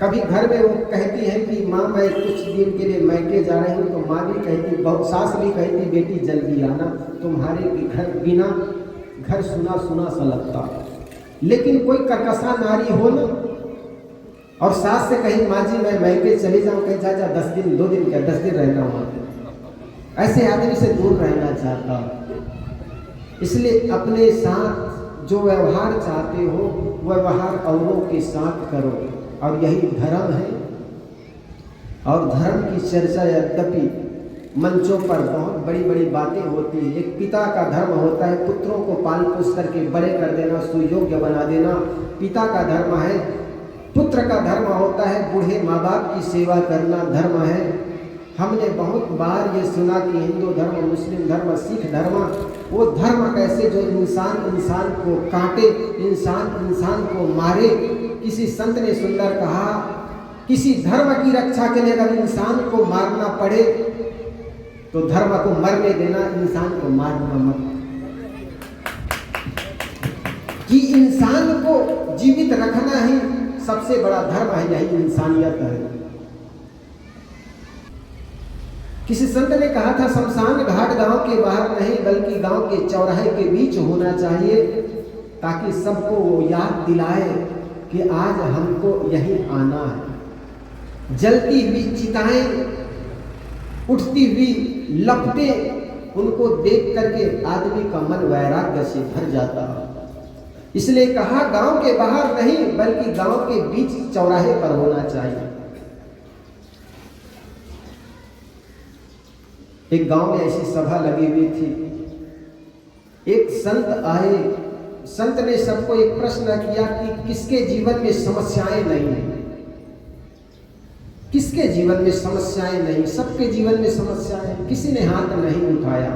कभी घर में वो कहती है कि माँ मैं कुछ दिन के लिए मैके जा रही हूँ, तो माँ भी कहती, बहुत सास भी कहती बेटी जल्दी आना, तुम्हारे घर बिना घर सुना सुना सा लगता। लेकिन कोई कर्कशा नारी हो ना, और सास से कहीं माँ जी मैं मैके चले जाऊँ, कहीं जा 10 दिन 2 दिन क्या 10 दिन रहना वहाँ, ऐसे आदमी से दूर रहना चाहता। इसलिए अपने साथ जो व्यवहार चाहते हो वह व्यवहार औरों के साथ करो, और यही धर्म है। और धर्म की चर्चा यद्यपि मंचों पर बहुत बड़ी बड़ी बातें होती हैं। एक पिता का धर्म होता है पुत्रों को पाल पोस करके बड़े कर देना, सुयोग्य बना देना, पिता का धर्म है। पुत्र का धर्म होता है बूढ़े माँ बाप की सेवा करना, धर्म है। हमने बहुत बार ये सुना कि हिंदू धर्म, मुस्लिम धर्म, सिख धर्म, वो धर्म कैसे जो इंसान इंसान को काटे, इंसान इंसान को मारे। किसी संत ने सुंदर कहा, किसी धर्म की रक्षा के लिए अगर इंसान को मारना पड़े तो धर्म को मरने देना, इंसान को मारना मत। कि इंसान को जीवित रखना ही सबसे बड़ा धर्म है, यही इंसानियत है। किसी संत ने कहा था, शमशान घाट गांव के बाहर नहीं बल्कि गांव के चौराहे के बीच होना चाहिए, ताकि सबको वो याद दिलाए कि आज हमको यहीं आना है। जलती हुई चिताएं, उठती हुई लपटें, उनको देख करके आदमी का मन वैराग्य से भर जाता। इसलिए कहा गांव के बाहर नहीं बल्कि गांव के बीच चौराहे पर होना चाहिए। एक गांव में ऐसी सभा लगी हुई थी। एक संत आए, संत ने सबको एक प्रश्न किया कि किसके जीवन में समस्याएं नहीं है, किसके जीवन में समस्याएं नहीं, सबके जीवन में समस्याएं, किसी ने हाथ नहीं उठाया।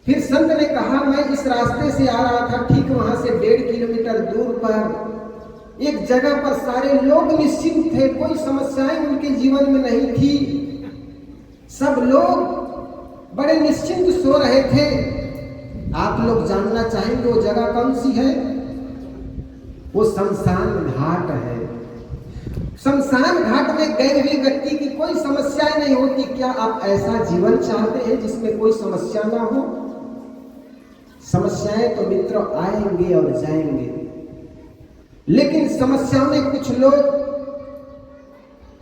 फिर संत ने कहा मैं इस रास्ते से आ रहा था, ठीक वहां से 1.5 किलोमीटर दूर पर एक जगह पर सारे लोग निश्चिंत थे, कोई समस्याएं उनके जीवन में नहीं थी, सब लोग बड़े निश्चिंत सो रहे थे। आप लोग जानना चाहेंगे वो जगह कौन सी है? वो शमशान घाट है। शमशान घाट में गए हुए व्यक्ति की कोई समस्याएं नहीं होती। क्या आप ऐसा जीवन चाहते हैं जिसमें कोई समस्या ना हो? समस्याएं तो मित्रों आएंगे और जाएंगे, लेकिन समस्याओं में कुछ लोग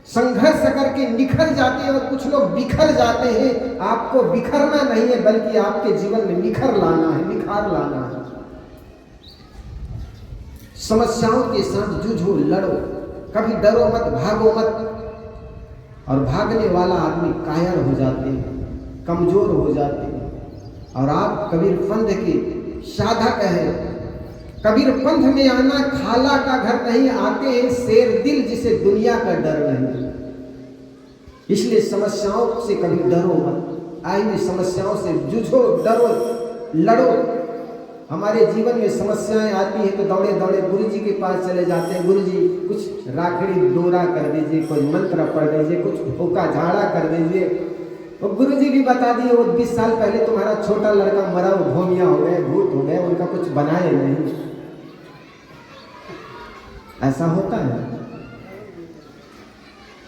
संघर्ष करके निखर जाते हैं और कुछ लोग बिखर जाते हैं। आपको बिखरना नहीं है बल्कि आपके जीवन में निखर लाना है, निखार लाना है। समस्याओं के साथ जूझो, लड़ो, कभी डरो मत, भागो मत। और भागने वाला आदमी कायर हो जाते हैं, कमजोर हो जाते हैं। और आप कबीर पंथ के साधक हैं। कबीर पंथ में आना खाला का घर नहीं, आते हैं शेर दिल जिसे दुनिया का डर नहीं। इसलिए समस्याओं से कभी डरो मत, आई हुई समस्याओं से जूझो, डरो, लड़ो। हमारे जीवन में समस्याएं आती है तो दौड़े दौड़े गुरु जी के पास चले जाते हैं। गुरु जी कुछ राखड़ी डोरा कर दीजिए, कोई मंत्र पढ़ दीजिए, कुछ भूखा झाड़ा कर दीजिए। तो गुरु जी भी बता दिए वो 20 साल पहले तुम्हारा छोटा लड़का मरा, वो भोमिया हो गए, भूत हो गए, उनका कुछ बनाए नहीं। ऐसा होता है।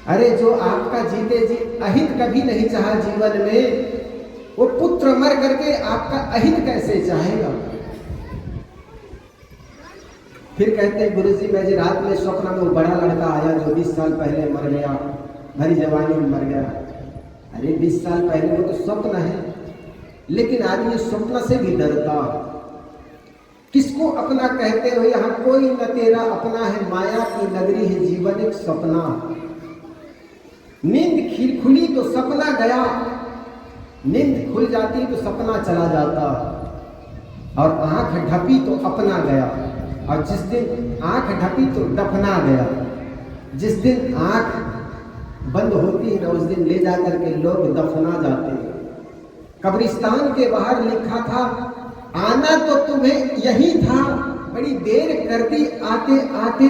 अरे जो आपका जीते जी अहित कभी नहीं चाहा जीवन में, वो पुत्र मर करके आपका अहित कैसे चाहेगा? फिर कहते हैं गुरु जी मैं जी रात में स्वप्न में वो बड़ा लड़का आया जो 20 साल पहले मर गया, भरी जवानी में मर गया। अरे 20 साल पहले वो तो स्वप्न है, लेकिन आदमी स्वप्न से भी डरता। किसको अपना कहते हो? यहाँ कोई न तेरा अपना है, माया की नगरी है जीवन एक सपना। नींद खुली तो सपना गया, नींद खुल जाती तो सपना चला जाता, और आंख ढपी तो अपना गया। और जिस दिन आंख ढपी तो दफना गया। जिस दिन आंख बंद होती है ना उस दिन ले जाकर के लोग दफना जाते हैं। कब्रिस्तान के बाहर लिखा था आना तो तुम्हें यही था, बड़ी देर कर दी आते आते।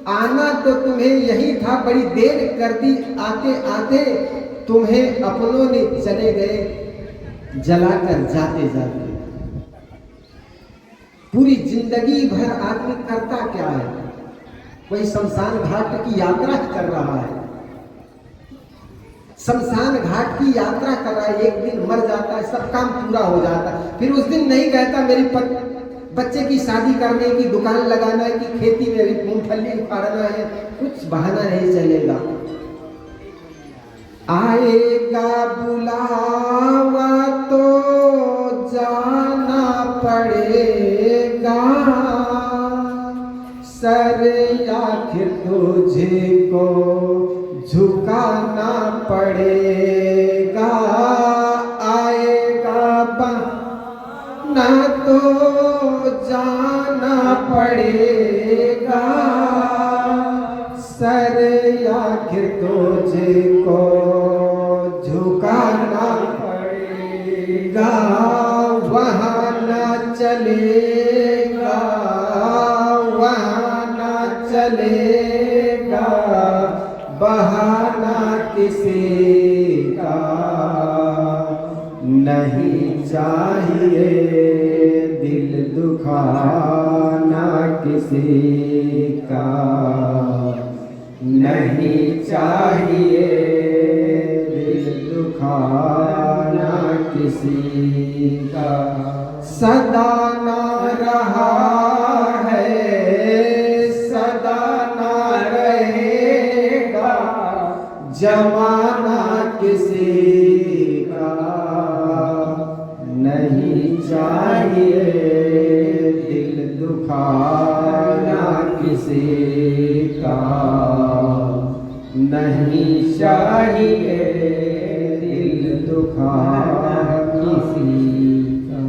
आना तो तुम्हें यही था, बड़ी देर कर दी आते आते। तुम्हें अपनों ने चले गए जलाकर जाते जाते। पूरी जिंदगी भर आदमी करता क्या है? कोई शमशान घाट की यात्रा कर रहा है, शमशान घाट की यात्रा कर रहा है, एक दिन मर जाता है, सब काम पूरा हो जाता है, फिर उस दिन नहीं कहता मेरी बच्चे की शादी करने की, दुकान लगाना है कि खेती में मूंगफली उखाड़ना है, कुछ बहाना नहीं चलेगा। आएगा बुलावा तो जाना पड़ेगा, सर आखिर तुझे को झुकाना पड़ेगा। आएगा बहाना तो जाना पड़ेगा, सर आखिर तुझे को झुकाना पड़ेगा। वहाँ न चलेगा, वहाँ न चलेगा बहाना किसी का, नहीं चाहिए दिल दुखाना किसी का, नहीं चाहिए दिल दुखाना किसी का। सदा ना रहा है, सदा ना रहेगा जमाना किसी का, नहीं चाहिए दिल दुखाना किसी का, नहीं चाहिए दिल दुखाना किसी का।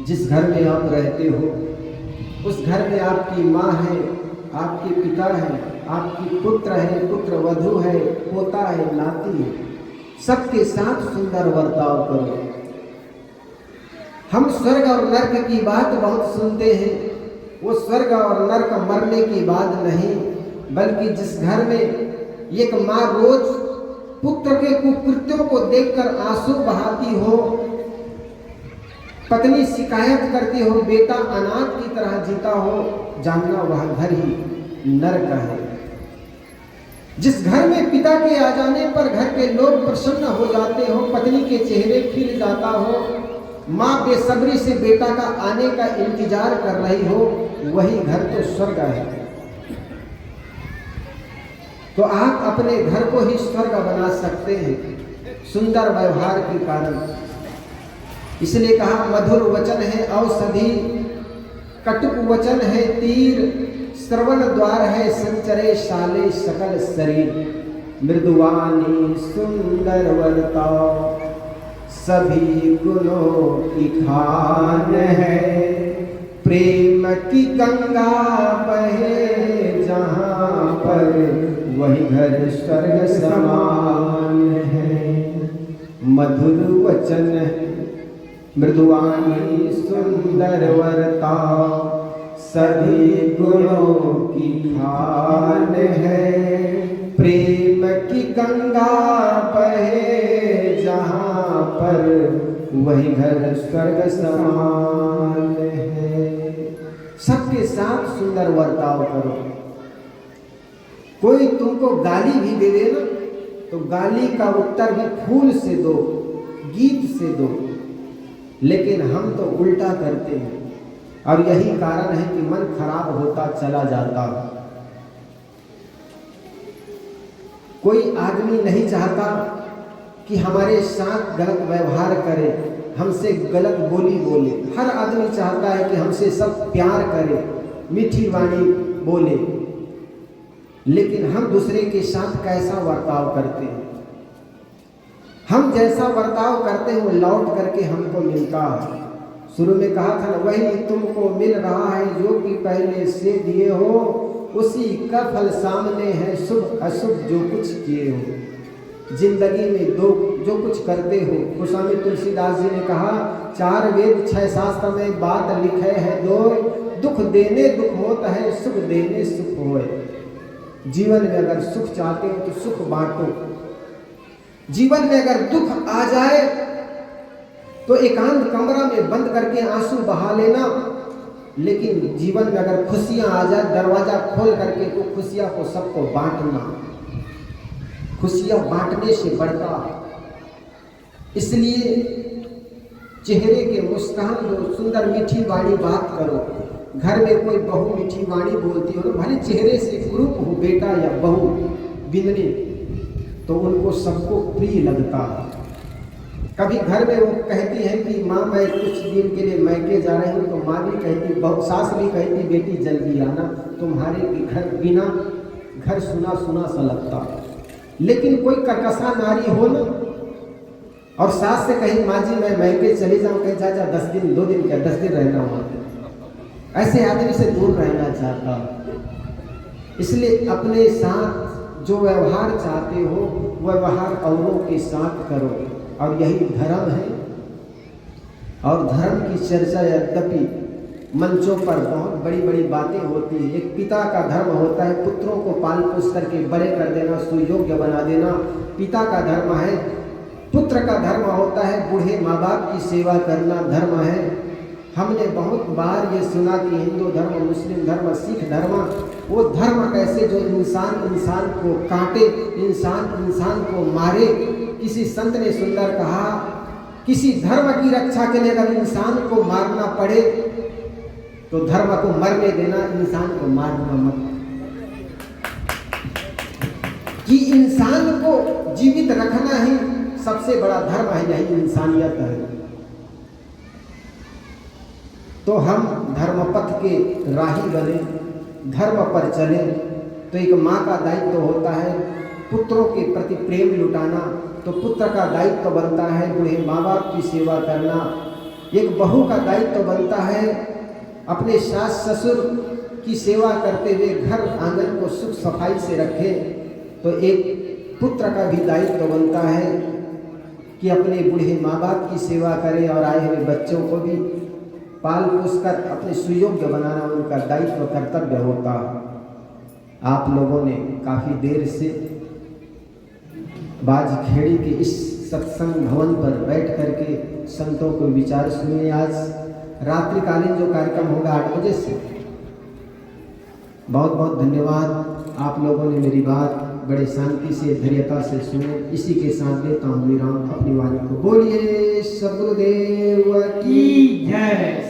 जिस घर में आप रहते हो उस घर में आपकी माँ है, आपके पिता है, आपकी पुत्र है, पुत्र वधू है, पोता है, नाती है, सबके साथ सुंदर बर्ताव करो। हम स्वर्ग और नर्क की बात बहुत सुनते हैं, वो स्वर्ग और नर्क मरने की बात नहीं, बल्कि जिस घर में एक माँ रोज पुत्र के कुकृत्यों को देखकर आंसू बहाती हो, पत्नी शिकायत करती हो, बेटा अनाथ की तरह जीता हो, जानना वह घर ही नर्क है। जिस घर में पिता के आ जाने पर घर के लोग प्रसन्न हो जाते हो, पत्नी के चेहरे खिल जाता हो, माँ बेसब्री से बेटा का आने का इंतजार कर रही हो, वही घर तो स्वर्ग है। तो आप अपने घर को ही स्वर्ग बना सकते हैं सुंदर व्यवहार के कारण। इसलिए कहा मधुर वचन है औषधि, कटुक वचन है तीर, श्रवण द्वार है संचरे शाले सकल शरीर। मृदुवानी सुंदर वर्ताव सभी गुणों की खान है, प्रेम की गंगा बहे जहाँ पर वही घर स्वर्ग समान है। मधुर वचन मृदुवानी सुंदर वर्ताव सभी गुणों की खान है, प्रेम की गंगा बहे जहाँ पर वही घर स्वर्ग समान है। सबके साथ सुंदर वर्ताव करो। कोई तुमको गाली भी दे दे ना, तो गाली का उत्तर भी फूल से दो, गीत से दो। लेकिन हम तो उल्टा करते हैं, और यही कारण है कि मन खराब होता चला जाता। कोई आदमी नहीं चाहता कि हमारे साथ गलत व्यवहार करे, हमसे गलत बोली बोले। हर आदमी चाहता है कि हमसे सब प्यार करे, मीठी वाणी बोले। लेकिन हम दूसरे के साथ कैसा बर्ताव करते हैं? हम जैसा बर्ताव करते हैं वो लौट करके हमको मिलता है। शुरू में कहा था ना, वही तुमको मिल रहा है जो कि पहले से दिए हो, उसी का फल सामने है, शुभ अशुभ जो कुछ किए हो। जिंदगी में दो जो कुछ करते हो, गोस्वामी तुलसीदास जी ने कहा, 4 वेद 6 शास्त्र में बात लिखे है दो, दुख देने दुख होता है, सुख देने सुख होए। जीवन में अगर सुख चाहते हो तो सुख बांटो। जीवन में अगर दुख आ जाए तो एकांत कमरा में बंद करके आंसू बहा लेना, लेकिन जीवन में अगर खुशियां आ जाए, दरवाजा खोल करके तो खुशियां को सबको बांटना, खुशियां बांटने से बढ़ता। इसलिए चेहरे के मुस्कान दो, सुंदर मीठी वाणी बात करो। घर में कोई बहू मीठी वाणी बोलती हो, भले चेहरे से कुरूप हो बेटा या बहू बिंदनी, तो उनको सबको प्रिय लगता। कभी घर में वो कहती है कि माँ मैं कुछ दिन के लिए मैके जा रही हूँ, तो माँ भी कहती, बहू सास भी कहती बेटी जल्दी आना, तुम्हारे घर बिना घर सुना सुना सा लगता। लेकिन कोई कर्कशा नारी हो ना, और सास से कहीं माँ जी मैं मैके चली जाऊँ, कहीं जा 10 दिन 2 दिन क्या 10 दिन रहना वहाँ पे, ऐसे आदमी से दूर रहना चाहता। इसलिए अपने साथ जो व्यवहार चाहते हो वह व्यवहार औरों के साथ करो, और यही धर्म है। और धर्म की चर्चा यद्यपि मंचों पर बहुत बड़ी बड़ी बातें होती हैं। एक पिता का धर्म होता है पुत्रों को पाल पोस करके बड़े कर देना, सुयोग्य बना देना, पिता का धर्म है। पुत्र का धर्म होता है बूढ़े माँ बाप की सेवा करना, धर्म है। हमने बहुत बार ये सुना कि हिंदू धर्म, मुस्लिम धर्म, सिख धर्म, वो धर्म कैसे जो इंसान इंसान को काटे, इंसान इंसान को मारे। किसी संत ने सुंदर कहा, किसी धर्म की रक्षा के लिए अगर इंसान को मारना पड़े तो धर्म को मरने देना, इंसान को मारना मत। कि इंसान को जीवित रखना ही सबसे बड़ा धर्म है, यही इंसानियत है। तो हम धर्मपथ के राही बने, धर्म पर चले। तो एक माँ का दायित्व होता है पुत्रों के प्रति प्रेम लुटाना, तो पुत्र का दायित्व बनता है बूढ़े माँ बाप की सेवा करना। एक बहू का दायित्व बनता है अपने सास ससुर की सेवा करते हुए घर आंगन को सुख सफाई से रखे। तो एक पुत्र का भी दायित्व बनता है कि अपने बूढ़े माँ बाप की सेवा करे और आए हुए बच्चों को भी पाल पोस कर अपने सुयोग्य बनाना उनका दायित्व कर्तव्य होता। आप लोगों ने काफ़ी देर से बाजखेड़ी के इस सत्संग भवन पर बैठ करके संतों को विचार सुने। आज रात्रिकालीन जो कार्यक्रम होगा 8 बजे से, बहुत बहुत धन्यवाद। आप लोगों ने मेरी बात बड़े शांति से धैर्यता से सुने। इसी के साथ देता हूँ विराम अपनी वाणी को। बोलिए सद्गुरुदेव की जय।